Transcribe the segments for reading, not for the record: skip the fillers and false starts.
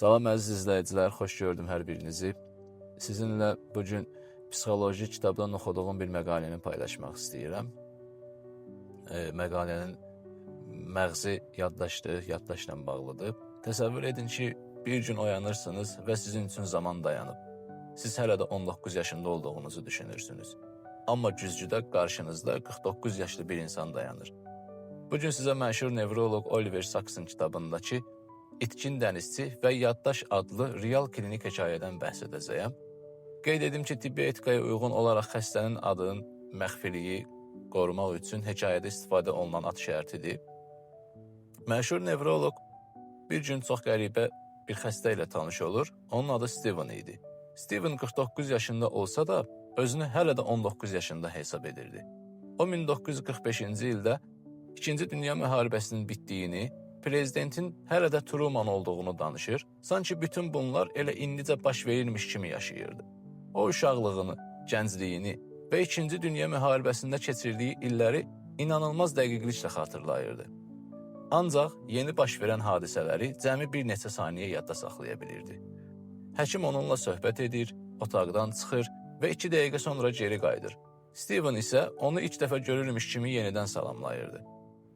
Salam əziz izləyicilər, xoş gördüm hər birinizi. Sizinlə bugün psixoloji kitabdan oxuduğum bir məqaləni paylaşmaq istəyirəm. Məqalənin məğzi yaddaşdır, yaddaşla bağlıdır. Təsəvvür edin ki, bir gün oyanırsınız və sizin üçün zaman dayanıb. Siz hələ də 19 yaşında olduğunuzu düşünürsünüz. Amma güzgüdə qarşınızda 49 yaşlı bir insan dayanır. Bugün sizə məşhur nevroloq Oliver Sacks'ın kitabındakı İtkin dənizçi və yaddaş adlı real klinik hekayədən bəhs edəcəyəm. Qeyd edim ki, tibbi etikaya uyğun olaraq xəstənin adının məxfiliyi qorumaq üçün hekayədə istifadə olunan ad şərtidir. Məşhur nevroloq bir gün çox qəribə bir xəstə ilə tanış olur. Onun adı Steven idi. Steven 49 yaşında olsa da özünü hələ də 19 yaşında hesab edirdi. O 1945-ci ildə İkinci Dünya müharibəsinin bitdiyini, prezidentin hələ də Truman olduğunu danışır, sanki bütün bunlar elə indicə baş verilmiş kimi yaşayırdı. O uşaqlığını, gəncliyini və İkinci Dünya müharibəsində keçirdiyi illəri inanılmaz dəqiqliklə xatırlayırdı. Ancaq yeni baş verən hadisələri cəmi bir neçə saniyə yadda saxlaya bilirdi. Həkim onunla söhbət edir, otaqdan çıxır və 2 dəqiqə sonra geri qayıdır. Steven isə onu ilk dəfə görürmüş kimi yenidən salamlayırdı.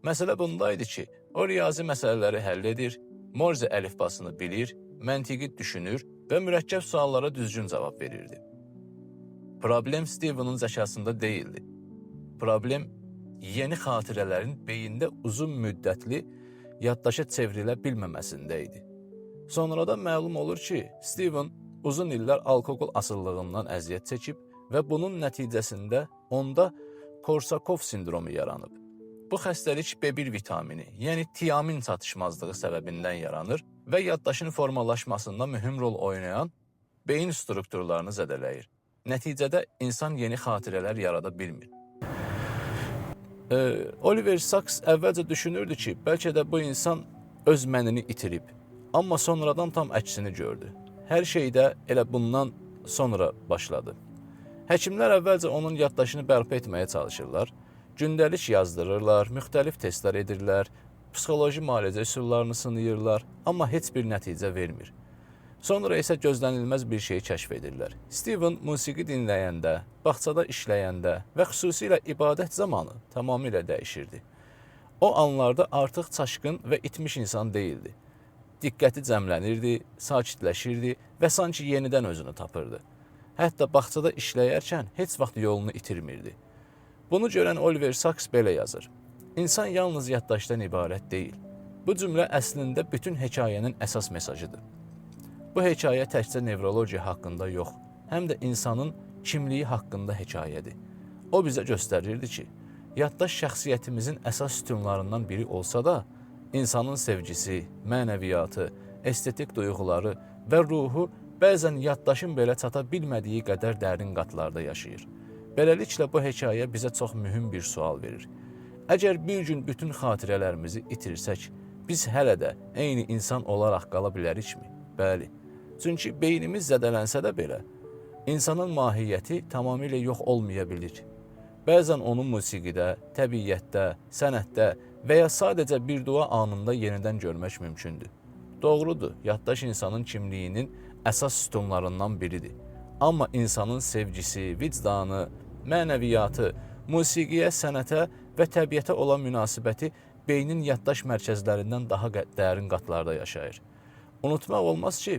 Məsələ bundaydı ki, o riyazi məsələləri həll edir, Morze əlifbasını bilir, məntiqi düşünür və mürəkkəb suallara düzgün cavab verirdi. Problem Steven'ın zəkasında deyildi. Problem yeni xatirələrin beyində uzun müddətli yaddaşa çevrilə bilməməsində idi. Sonradan məlum olur ki, Steven uzun illər alkoqol asıllığından əziyyət çəkib və bunun nəticəsində onda Korsakov sindromu yaranıb. Bu xəstəlik B1 vitamini, yəni tiamin çatışmazlığı səbəbindən yaranır və yaddaşın formalaşmasında mühüm rol oynayan beyin strukturlarını zədələyir. Nəticədə insan yeni xatirələr yarada bilmir. Oliver Sacks əvvəlcə düşünürdü ki, bəlkə də bu insan öz mənini itirib, amma sonradan tam əksini gördü. Hər şey də elə bundan sonra başladı. Həkimlər əvvəlcə onun yaddaşını bərpa etməyə çalışırlar. Gündəlik yazdırırlar, müxtəlif testlər edirlər, psixoloji müalicə üsullarını sınayırlar, amma heç bir nəticə vermir. Sonra isə gözlənilməz bir şey kəşf edirlər. Steven musiqi dinləyəndə, bağçada işləyəndə və xüsusilə ibadət zamanı tamamilə dəyişirdi. O anlarda artıq çaşqın və itmiş insan deyildi. Diqqəti cəmlənirdi, sakitləşirdi və sanki yenidən özünü tapırdı. Hətta bağçada işləyərkən heç vaxt yolunu itirmirdi. Bunu görən Oliver Sacks belə yazır. İnsan yalnız yaddaşdan ibarət deyil. Bu cümlə əslində bütün hekayənin əsas mesajıdır. Bu hekayə təkcə nevrologiya haqqında yox, həm də insanın kimliyi haqqında hekayədir. O bizə göstərirdi ki, yaddaş şəxsiyyətimizin əsas sütunlarından biri olsa da, insanın sevgisi, mənəviyyatı, estetik duyğuları və ruhu bəzən yaddaşın belə çata bilmədiyi qədər dərin qatlarda yaşayır. Beləliklə, bu hekayə bizə çox mühüm bir sual verir. Əgər bir gün bütün xatirələrimizi itirsək, biz hələ də eyni insan olaraq qala bilərikmi? Bəli. Çünki beynimiz zədələnsə də belə, insanın mahiyyəti tamamilə yox olmaya bilir. Bəzən onu musiqidə, təbiətdə, sənətdə və ya sadəcə bir dua anında yenidən görmək mümkündür. Doğrudur, yaddaş insanın kimliyinin əsas sütunlarından biridir. Amma insanın sevgisi, vicdanı, mənəviyyatı, musiqiyə, sənətə və təbiətə olan münasibəti beynin yaddaş mərkəzlərindən daha dərin qatlarda yaşayır. Unutmaq olmaz ki,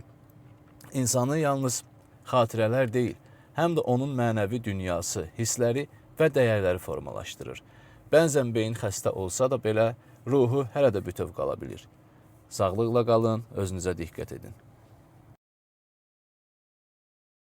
insanı yalnız xatirələr deyil, həm də onun mənəvi dünyası, hissləri və dəyərləri formalaşdırır. Bəzən beyin xəstə olsa da belə, ruhu hələ də bütöv qala bilir. Sağlıqla qalın, özünüzə diqqət edin.